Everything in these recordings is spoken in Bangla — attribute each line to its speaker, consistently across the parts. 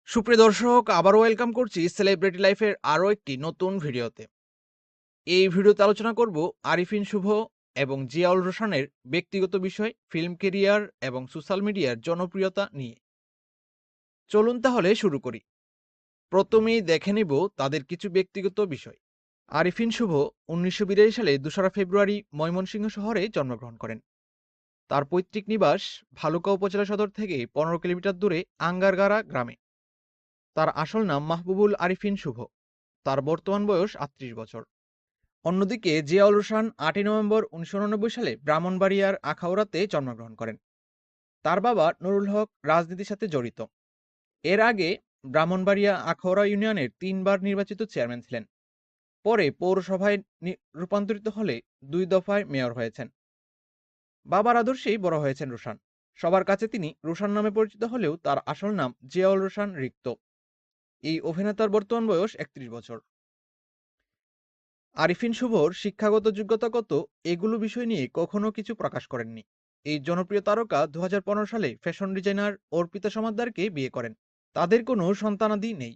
Speaker 1: সুপ্রিয় দর্শক, আবারও ওয়েলকাম করছি সেলিব্রিটি লাইফের আরও একটি নতুন ভিডিওতে। এই ভিডিওতে আলোচনা করব আরিফিন শুভ এবং জিয়াউল রোশানের ব্যক্তিগত বিষয়, ফিল্ম কেরিয়ার এবং সোশ্যাল মিডিয়ার জনপ্রিয়তা নিয়ে। চলুন তাহলে শুরু করি। প্রথমেই দেখে নিব তাদের কিছু ব্যক্তিগত বিষয়। আরিফিন শুভ 1982 সালে 2রা ফেব্রুয়ারি ময়মনসিংহ শহরে জন্মগ্রহণ করেন। তার পৈতৃক নিবাস ভালুকা উপজেলা সদর থেকে 15 কিলোমিটার দূরে আঙ্গারগাড়া গ্রামে। তার আসল নাম মাহবুবুল আরিফিন শুভ। তার বর্তমান বয়স 38 বছর। অন্যদিকে জিয়াউল রোশান 8ই নভেম্বর 1989 সালে ব্রাহ্মণবাড়িয়ার আখাউড়াতে জন্মগ্রহণ করেন। তার বাবা নুরুল হক রাজনীতির সাথে জড়িত। এর আগে ব্রাহ্মণবাড়িয়া আখাউড়া ইউনিয়নের 3বার নির্বাচিত চেয়ারম্যান ছিলেন। পরে পৌরসভায় রূপান্তরিত হলে 2 দফায় মেয়র হয়েছেন। বাবার আদর্শেই বড় হয়েছেন রোশান। সবার কাছে তিনি রোশান নামে পরিচিত হলেও তার আসল নাম জিয়াউল রোশান রিক্ত। এই অভিনেতার বর্তমান বয়স 31 বছর। আরিফিন শুভর শিক্ষাগত যোগ্যতা কত, এগুলো বিষয় নিয়ে কখনো কিছু প্রকাশ করেননি। এই জনপ্রিয় তারকা 2015 সালে ফ্যাশন ডিজাইনার অর্পিতা সমাদ্দারকে বিয়ে করেন। তাদের কোনো সন্তানাদি নেই।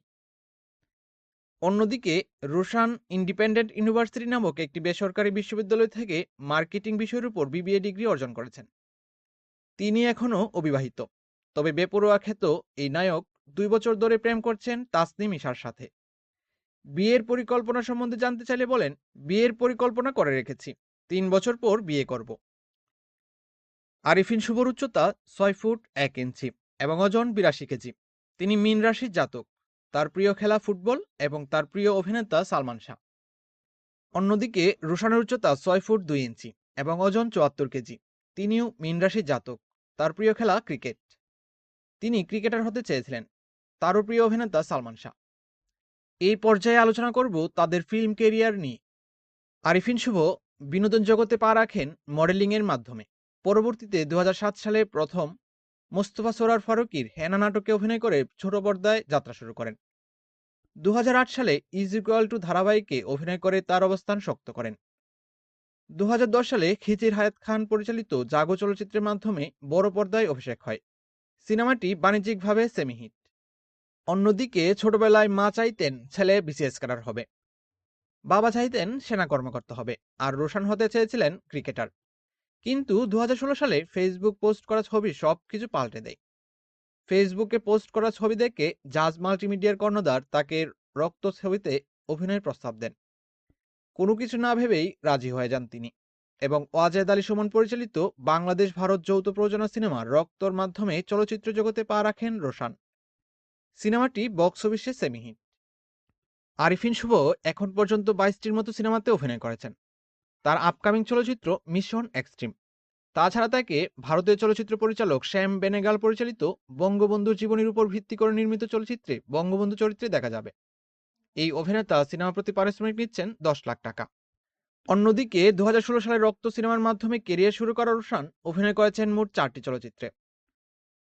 Speaker 1: অন্যদিকে রোশান ইন্ডিপেন্ডেন্ট ইউনিভার্সিটি নামক একটি বেসরকারি বিশ্ববিদ্যালয় থেকে মার্কেটিং বিষয়ের উপর বিবিএ ডিগ্রি অর্জন করেছেন। তিনি এখনও অবিবাহিত। তবে বেপরোয়া খ্যাত এই নায়ক 2 বছর ধরে প্রেম করছেন তাসনিম ঈশার সাথে। বিয়ের পরিকল্পনা সম্বন্ধে জানতে চাইলে বলেন, বিয়ের পরিকল্পনা করে রেখেছি, 3 বছর পর বিয়ে করব। আরিফিন শুভর উচ্চতা 6 ফুট 1 ইঞ্চি এবং ওজন 82 কেজি। তিনি মীন রাশির জাতক। তার প্রিয় খেলা ফুটবল এবং তার প্রিয় অভিনেতা সালমান শাহ। অন্যদিকে রোশানের উচ্চতা 6 ফুট 2 ইঞ্চি এবং ওজন 74 কেজি। তিনিও মীন রাশির জাতক। তার প্রিয় খেলা ক্রিকেট। তিনি ক্রিকেটার হতে চেয়েছিলেন। তারও প্রিয় অভিনেতা সালমান শাহ। এই পর্যায়ে আলোচনা করব তাদের ফিল্ম কেরিয়ার নিয়ে। আরিফিন শুভ বিনোদন জগতে পা রাখেন মডেলিংয়ের মাধ্যমে। পরবর্তীতে 2007 সালে প্রথম মোস্তফা সরোয়ার ফারুকীর হেনা নাটকে অভিনয় করে ছোট পর্দায় যাত্রা শুরু করেন। 2008 সালে ইজ ইকুয়াল টু ধারাবাহিকে অভিনয় করে তার অবস্থান শক্ত করেন। 2010 সালে খিজির হায়াত খান পরিচালিত জাগো চলচ্চিত্রের মাধ্যমে বড় পর্দায় অভিষেক হয়। সিনেমাটি বাণিজ্যিকভাবে সেমিহিট। অন্যদিকে ছোটবেলায় মা চাইতেন ছেলে বিসিএস ক্যাডার হবে, বাবা চাইতেন সেনা কর্মকর্তা হবে, আর রোশান হতে চেয়েছিলেন ক্রিকেটার। কিন্তু 2016 সালে ফেসবুক পোস্ট করা ছবি সবকিছু পাল্টে দেয়। ফেসবুকে পোস্ট করা ছবি দেখে জাজ মাল্টিমিডিয়ার কর্ণধার তাকে রক্ত ছবিতে অভিনয়ের প্রস্তাব দেন। কোনো কিছু না ভেবেই রাজি হয়ে যান তিনি এবং ওয়াজেদ আলী সুমন পরিচালিত বাংলাদেশ ভারত যৌথ প্রযোজনা সিনেমা রক্তর মাধ্যমে চলচ্চিত্র জগতে পা রাখেন রোশান। সিনেমাটি বক্স অফিসে সেমিহিট। আরিফিন শুভ এখন পর্যন্ত 22টির মতো সিনেমাতে অভিনয় করেছেন। তার আপকামিং চলচ্চিত্র মিশন এক্সট্রিম। তাছাড়া তাকে ভারতীয় চলচ্চিত্র পরিচালক শ্যাম বেনেগাল পরিচালিত বঙ্গবন্ধুর জীবনীর উপর ভিত্তি করে নির্মিত চলচ্চিত্রে বঙ্গবন্ধু চরিত্রে দেখা যাবে। এই অভিনেতা সিনেমা প্রতি পারিশ্রমিক নিচ্ছেন 10 লাখ টাকা। অন্যদিকে 2016 সালে রক্ত সিনেমার মাধ্যমে কেরিয়ার শুরু করা রোশান অভিনয় করেছেন মোট 4টি চলচ্চিত্রে।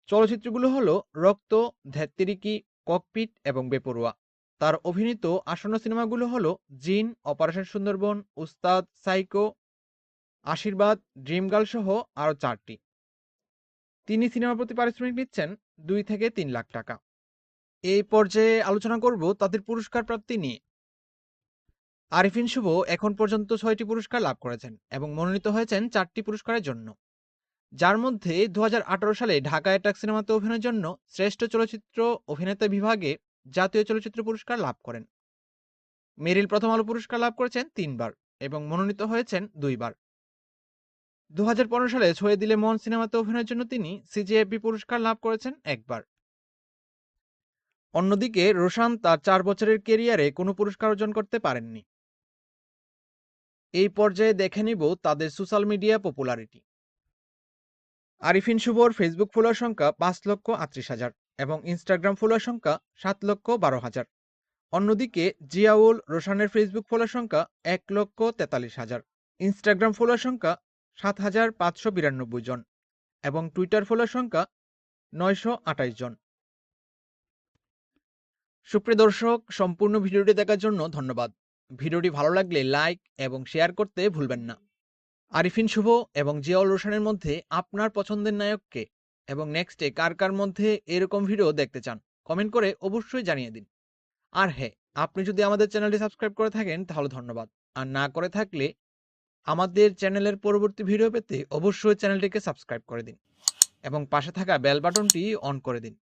Speaker 1: চলচ্চিত্রগুলো হলো রক্ত, ধ্যাত্তেরিকি, ককপিট এবং বেপরোয়া। তার অভিনীত আসন্ন সিনেমাগুলো হলো জিন, অপারেশন সুন্দরবন, উস্তাদ, সাইকো, আশীর্বাদ, ড্রিম গার্ল সহ আরো 4টি। তিনি সিনেমা প্রতি পারিশ্রমিক নিচ্ছেন 2 থেকে 3 লাখ টাকা। এই পর্যায়ে আলোচনা করব তাদের পুরস্কার প্রাপ্তি নিয়ে। আরিফিন শুভ এখন পর্যন্ত 6টি পুরস্কার লাভ করেছেন এবং মনোনীত হয়েছেন 4টি পুরস্কারের জন্য, যার মধ্যে 2018 সালে ঢাকা অ্যাটাক সিনেমাতে অভিনয়ের জন্য শ্রেষ্ঠ চলচ্চিত্র অভিনেতা বিভাগে জাতীয় চলচ্চিত্র পুরস্কার লাভ করেন। মেরিল প্রথম আলো পুরস্কার লাভ করেছেন 3 বার এবং মনোনীত হয়েছেন 2 বার। 2015 সালে ছুঁয়ে দিলে মন সিনেমাতে অভিনয়ের জন্য তিনি সিজিএফবি পুরস্কার লাভ করেছেন 1 বার। অন্যদিকে রোশান তার 4 বছরের কেরিয়ারে কোনো পুরস্কার অর্জন করতে পারেননি। এই পর্যায়ে দেখে নিব তাদের সোশ্যাল মিডিয়া পপুলারিটি। আরিফিন শুভর ফেসবুক ফলোয়ার সংখ্যা 5,38,000 এবং ইনস্টাগ্রাম ফলোয়ার সংখ্যা 7,12,000। অন্যদিকে জিয়াউল রোশানের ফেসবুক ফলোয়ার সংখ্যা 1,43,000, ইনস্টাগ্রাম ফলোয়ার সংখ্যা 7,592 জন এবং টুইটার ফলোয়ার সংখ্যা 928 জন। সুপ্রিয় দর্শক, সম্পূর্ণ ভিডিওটি দেখার জন্য ধন্যবাদ। ভিডিওটি ভালো লাগলে লাইক এবং শেয়ার করতে ভুলবেন না। আরিফিন শুভ এবং জিয়াউল রোশানের মধ্যে আপনার পছন্দের নায়ক কে এবং নেক্সটে কার কার মধ্যে এরকম ভিডিও দেখতে চান কমেন্ট করে অবশ্যই জানিয়ে দিন। আর হ্যাঁ, আপনি যদি আমাদের চ্যানেলটি সাবস্ক্রাইব করে থাকেন তাহলে ধন্যবাদ। আর না করে থাকলে আমাদের চ্যানেলের পরবর্তী ভিডিও পেতে অবশ্যই চ্যানেলটিকে সাবস্ক্রাইব করে দিন এবং পাশে থাকা বেল বাটনটি অন করে দিন।